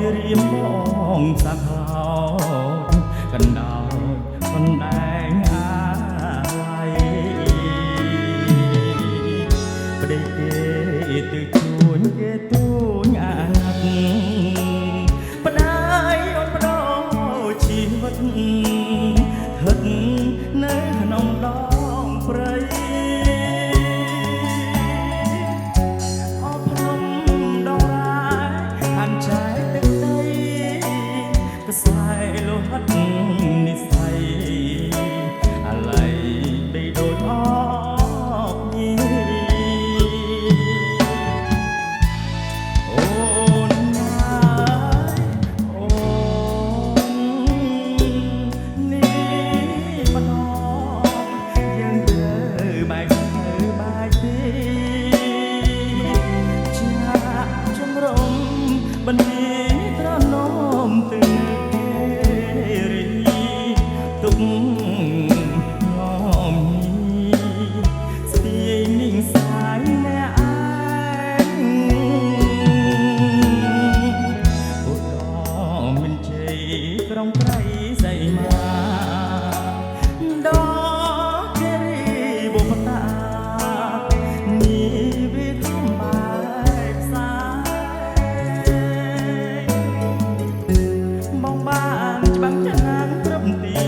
យរៀមបងសាខោកណ្ដោកណ្ដែងអាយប្តីគេទៅជួញគេទូញអាណិតប្តីអូនបដោជីវិតស្ថិតនៅក្នុងដងព្រៃខ្សែលោហិតនិស្ស័យអាឡ័យបីដូចអបញីអូនណាយអូននេះម្ដងយើងត្រូវបែកទេចាជំរំបណ្ឌិតត្រនំទៅទុកងំស្ទាយនិងសាយអ្នកឯងឧត្តមមានជ័យក្រុងត្រៃសីមាដល់គិរីបុព្វតានេះវាធំបែបផ្សាយបងបានច្បាំងចានត្រឹមទី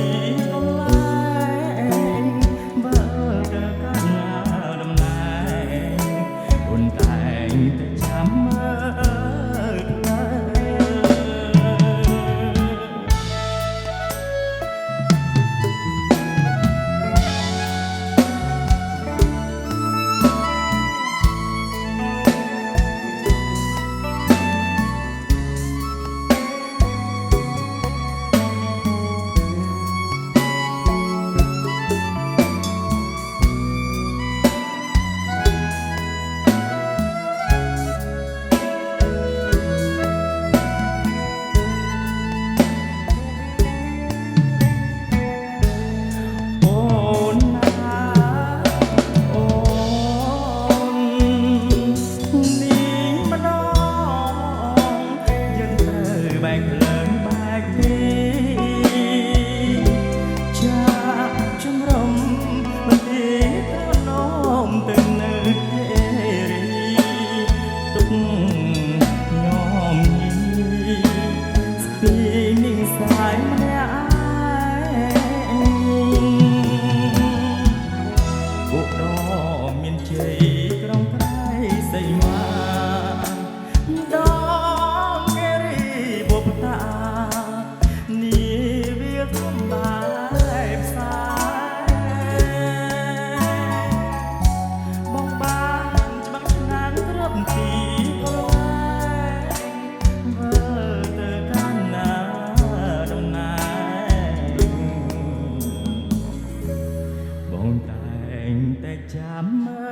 ចាំមើ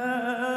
ល